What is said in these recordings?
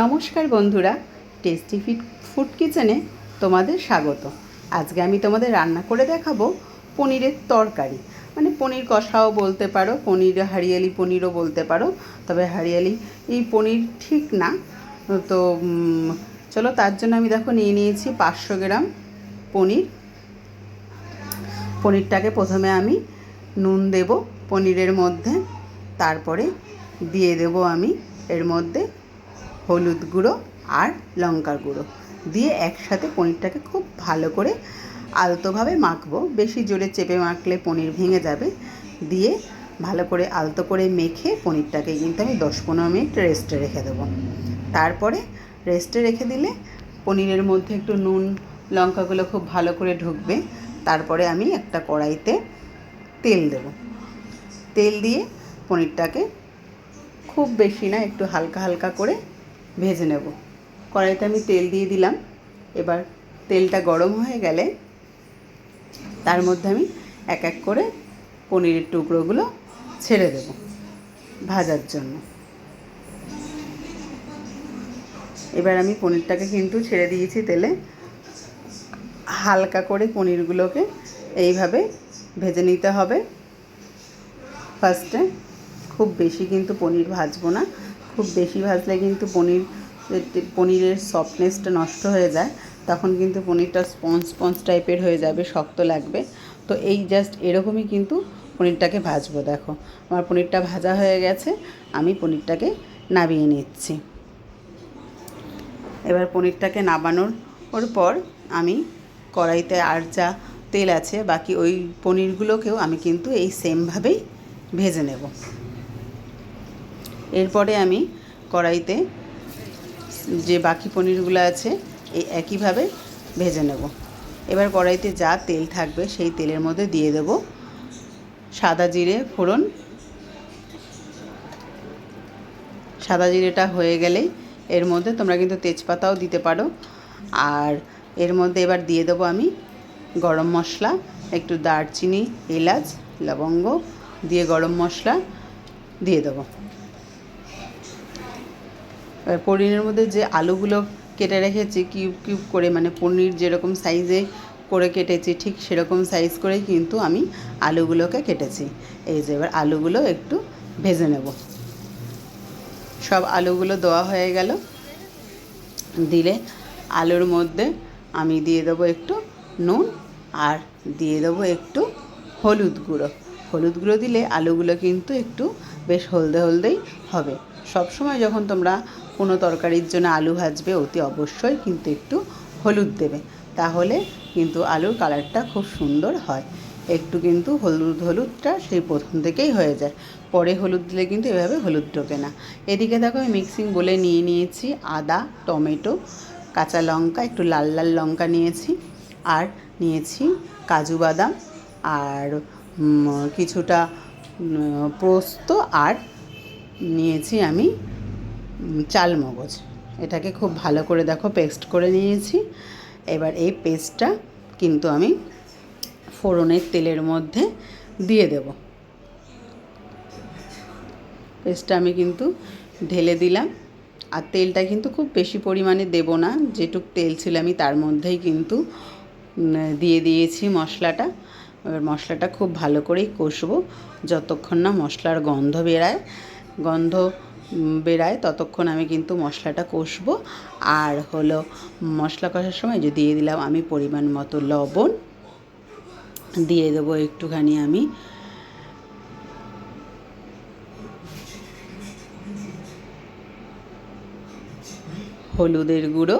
নমস্কার বন্ধুরা, tasty food কিচেনে তোমাদের স্বাগত। আজকে আমি তোমাদের রান্না করে দেখাবো পনিরের তরকারি, মানে পনির কষাও বলতে পারো, পনির হরিয়ালি পনিরও বলতে পারো। তবে হরিয়ালি এই পনির ঠিক না। তো চলো, তার জন্য আমি দেখো নিয়ে নিয়েছি 500 গ্রাম পনির। পনিরটাকে প্রথমে আমি নুন দেব পনিরের মধ্যে, তারপরে দিয়ে দেব আমি এর মধ্যে হলুদ গুঁড়ো আর লঙ্কার গুঁড়ো দিয়ে একসাথে পনিরটাকে খুব ভালো করে আলতোভাবে মাখবো। বেশি জোরে চেপে মাখলে পনির ভেঙে যাবে। দিয়ে ভালো করে আলতো করে মেখে পনিরটাকে কিন্তু আমি 10-15 মিনিট রেস্টে রেখে দেবো। তারপরে রেস্টে রেখে দিলে পনিরের মধ্যে একটু নুন লঙ্কাগুলো খুব ভালো করে ঢুকবে। তারপরে আমি একটা কড়াইতে তেল দেব। তেল দিয়ে পনিরটাকে খুব বেশি না, একটু হালকা হালকা করে ভেজে নেব। কড়াইতে আমি তেল দিয়ে দিলাম। এবার তেলটা গরম হয়ে গেলে তার মধ্যে আমি এক এক করে পনিরের টুকরোগুলো ছেড়ে দেব ভাজার জন্য। এবার আমি পনিরটাকে কিন্তু ছেড়ে দিয়েছি তেলে। হালকা করে পনিরগুলোকে এইভাবে ভেজে নিতে হবে ফার্স্টে। খুব বেশি কিন্তু পনির ভাজবো না, খুব বেশি ভাজলে কিন্তু পনিরের সফটনেসটা নষ্ট হয়ে যায়। তখন কিন্তু পনিরটা স্পঞ্জ টাইপের হয়ে যাবে, শক্ত লাগবে। তো এই জাস্ট এরকমই কিন্তু পনিরটাকে ভাজবো। দেখো আমার পনিরটা ভাজা হয়ে গেছে, আমি পনিরটাকে নামিয়ে নিচ্ছি। এবার পনিরটাকে নামানোর পর আমি কড়াইতে আর যা তেল আছে বাকি ওই পনিরগুলোকেও আমি কিন্তু এই সেমভাবেই ভেজে নেব। এরপরে আমি কড়াইতে যে বাকি পনিরগুলো আছে এই একইভাবে ভেজে নেব। এবার কড়াইতে যা তেল থাকবে সেই তেলের মধ্যে দিয়ে দেব সাদা জিরে ফোড়ন। সাদা জিরেটা হয়ে গেলেই এর মধ্যে তোমরা কিন্তু তেজপাতাও দিতে পারো। আর এর মধ্যে এবার দিয়ে দেবো আমি গরম মশলা, একটু দারচিনি, এলাচ, লবঙ্গ দিয়ে গরম মশলা দিয়ে দেবো। এবার পনিরের মধ্যে যে আলুগুলো কেটে রেখেছি কিউব কিউব করে, মানে পনির যেরকম সাইজে করে কেটেছি ঠিক সেরকম সাইজ করেই কিন্তু আমি আলুগুলোকে কেটেছি। এই যে এবার আলুগুলো একটু ভেজে নেব। সব আলুগুলো দেওয়া হয়ে গেল। দিলে আলুর মধ্যে আমি দিয়ে দেবো একটু নুন আর দিয়ে দেবো একটু হলুদ গুঁড়ো। হলুদ গুঁড়ো দিলে আলুগুলো কিন্তু একটু বেশ হলদে হলদেই হবে। সব সময় যখন তোমরা কোনো তরকারির জন্য আলু ভাজবে অতি অবশ্যই কিন্তু একটু হলুদ দেবে, তাহলে কিন্তু আলুর কালারটা খুব সুন্দর হয়। একটু কিন্তু হলুদটা সেই প্রথম থেকেই হয়ে যায়, পরে হলুদ দিলে কিন্তু এভাবে হলুদ ঢোকে না। এদিকে দেখো আমি মিক্সিং বলে নিয়ে নিয়েছি আদা, টমেটো, কাঁচা লঙ্কা, একটু লাল লাল লঙ্কা নিয়েছি, আর নিয়েছি কাজু বাদাম, আর কিছুটা পোস্ত, আর নিয়েছি আমি চালমগজ। এটাকে খুব ভালো করে দেখো পেস্ট করে নিয়েছি। এবার এই পেস্টটা কিন্তু আমি ফোড়নের তেলের মধ্যে দিয়ে দেব। পেস্টটা আমি কিন্তু ঢেলে দিলাম। আর তেলটা কিন্তু খুব বেশি পরিমাণে দেব না, যেটুক তেল ছিল আমি তার মধ্যেই কিন্তু দিয়ে দিয়েছি মশলাটা। এবার মশলাটা খুব ভালো করেই কষবো যতক্ষণ না মশলার গন্ধ বেরায় ততক্ষণ আমি কিন্তু মশলাটা কষবো। আর হলো মশলা কষার সময় যে দিয়ে দিলাম আমি পরিমাণ মতো লবণ, দিয়ে দেবো একটুখানি আমি হলুদের গুঁড়ো,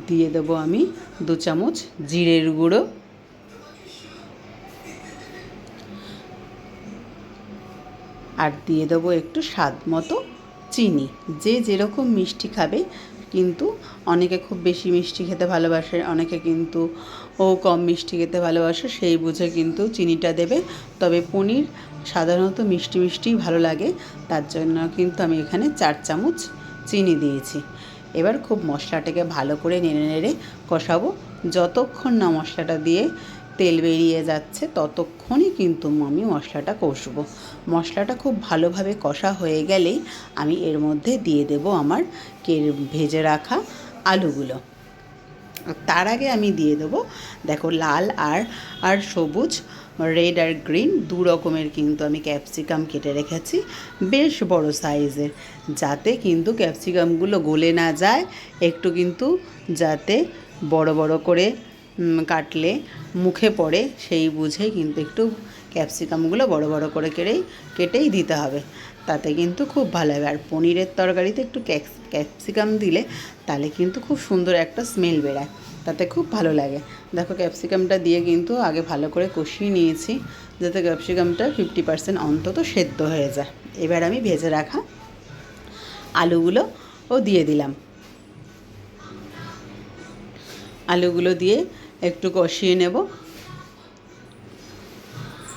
দিয়ে দেবো আমি 2 চামচ জিরের গুঁড়ো, আর দিয়ে দেবো একটু স্বাদ মতো চিনি। যে যেরকম মিষ্টি খাবে, কিন্তু অনেকে খুব বেশি মিষ্টি খেতে ভালোবাসে, অনেকে কিন্তু কম মিষ্টি খেতে ভালোবাসে, সেই বুঝে কিন্তু চিনিটা দেবে। তবে পনির সাধারণত মিষ্টি মিষ্টিই ভালো লাগে, তার জন্য কিন্তু আমি এখানে 4 চামচ চিনি দিয়েছি। এবার খুব মশলাটাকে ভালো করে নেড়ে নেড়ে কষাবো যতক্ষণ না মশলাটা দিয়ে তেল বেরিয়ে যাচ্ছে ততক্ষণই কিন্তু আমি মশলাটা কষবো। মশলাটা খুব ভালোভাবে কষা হয়ে গেলেই আমি এর মধ্যে দিয়ে দেব আমার ভেজে রাখা আলুগুলো। তার আগে আমি দিয়ে দেবো, দেখো লাল আর সবুজ, রেড আর গ্রিন দু রকমের কিন্তু আমি ক্যাপসিকাম কেটে রেখেছি বেশ বড় সাইজের, যাতে কিন্তু ক্যাপসিকামগুলো গলে না যায়, একটু কিন্তু যাতে বড় বড় করে কাটলে মুখে পড়ে সেই বুঝে কিন্তু একটু ক্যাপসিকামগুলো বড় বড় করে কেটেই দিতে হবে, তাতে কিন্তু খুব ভালো হবে। আর পনিরের তরকারিতে একটু ক্যাপসিকাম দিলে তাহলে কিন্তু খুব সুন্দর একটা স্মেল বেরায়, তাতে খুব ভালো লাগে। দেখো ক্যাপসিকামটা দিয়ে কিন্তু আগে ভালো করে কষিয়ে নিয়েছি, যাতে ক্যাপসিকামটা 50% অন্তত সেদ্ধ হয়ে যায়। এবার আমি ভেজে রাখা আলুগুলো দিয়ে দিলাম। আলুগুলো দিয়ে একটু কষিয়ে নেব।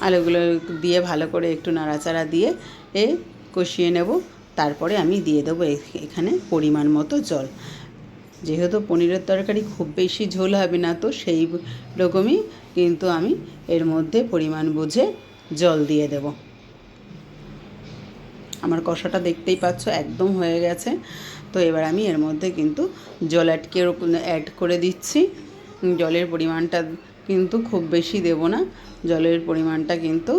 আলুগুলো দিয়ে ভালো করে একটু নাড়াচাড়া দিয়ে কষিয়ে নেব। তারপরে আমি দিয়ে দেবো এখানে পরিমাণ মতো জল। যেহেতু পনিরের তরকারি খুব বেশি ঝোল হবে না, তো সেই রকমই কিন্তু আমি এর মধ্যে পরিমাণ বুঝে জল দিয়ে দেব। আমার কষাটা দেখতেই পাচ্ছ একদম হয়ে গেছে। তো এবার আমি এর মধ্যে কিন্তু জল অ্যাড করে দিচ্ছি। জলের পরিমাণটা কিন্তু খুব বেশি দেব না, জলের পরিমাণটা কিন্তু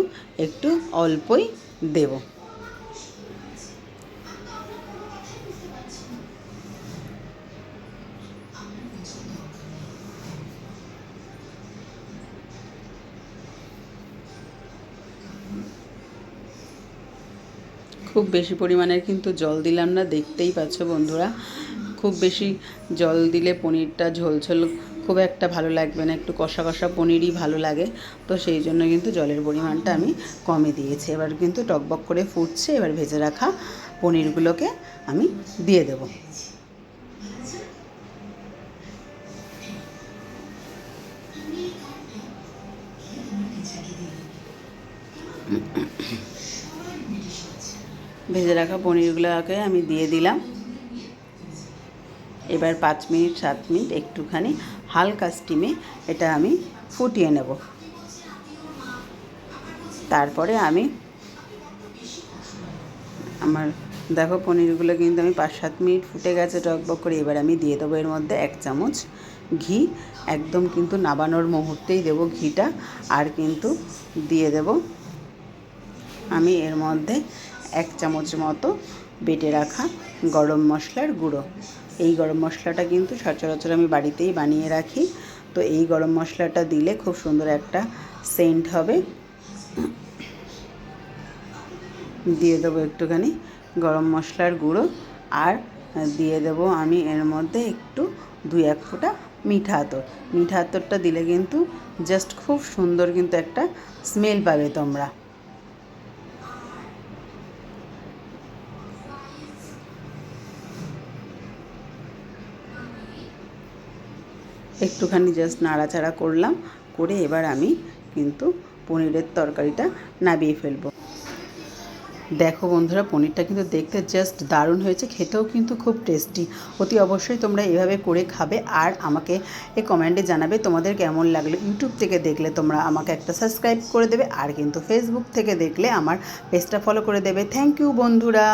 একটু অল্পই দেব। খুব বেশি পরিমাণের কিন্তু জল দিলাম না, দেখতেই পাচ্ছ বন্ধুরা। খুব বেশি জল দিলে পনিরটা ঝোলঝোল খুব একটা ভালো লাগবে না, একটু কষা কষা পনিরই ভালো লাগে। তো সেই জন্য কিন্তু জলের পরিমাণটা আমি কমে দিয়েছি। এবার কিন্তু টকবক করে ফুটছে, এবার ভেজে রাখা পনিরগুলোকে আমি দিয়ে দেব। ভেজে রাখা পনিরগুলোকে আমি দিয়ে দিলাম। এবার 5 মিনিট 7 মিনিট একটুখানি হালকা স্টিমে এটা আমি ফুটিয়ে নেব। তারপরে আমার দেখো পনিরগুলো কিন্তু আমি 5-7 মিনিট ফুটে গেছে টকবক করে। এবার আমি দিয়ে দেবো এর মধ্যে 1 চামচ ঘি, একদম কিন্তু নাবানোর মুহূর্তেই দেবো ঘিটা। আর কিন্তু দিয়ে দেব আমি এর মধ্যে 1 চামচ মতো বেটে রাখা গরম মশলার গুঁড়ো। এই গরম মশলাটা কিন্তু সচরাচর আমি বাড়িতেই বানিয়ে রাখি। তো এই গরম মশলাটা দিলে খুব সুন্দর একটা সেন্ট হবে। দিয়ে দেবো একটুখানি গরম মশলার গুঁড়ো, আর দিয়ে দেবো আমি এর মধ্যে একটু 2-1 ফোঁটা মিঠা আতর। মিঠা আতরটা দিলে কিন্তু জাস্ট খুব সুন্দর কিন্তু একটা স্মেল পাবে তোমরা। একটুখানি জাস্ট নাড়াচাড়া করলাম, করে এবার আমি কিন্তু পনিরের তরকারিটা নামিয়ে ফেলবো। দেখো বন্ধুরা, পনিরটা কিন্তু দেখতে জাস্ট দারুণ হয়েছে, খেতেও কিন্তু খুব টেস্টি। অতি অবশ্যই তোমরা এভাবে করে খাবে, আর আমাকে কমেন্টে জানাবে তোমাদের কেমন লাগলো। ইউটিউব থেকে দেখলে তোমরা আমাকে একটা সাবস্ক্রাইব করে দেবে, আর কিন্তু ফেসবুক থেকে দেখলে আমার পেজটা ফলো করে দেবে। থ্যাংক ইউ বন্ধুরা।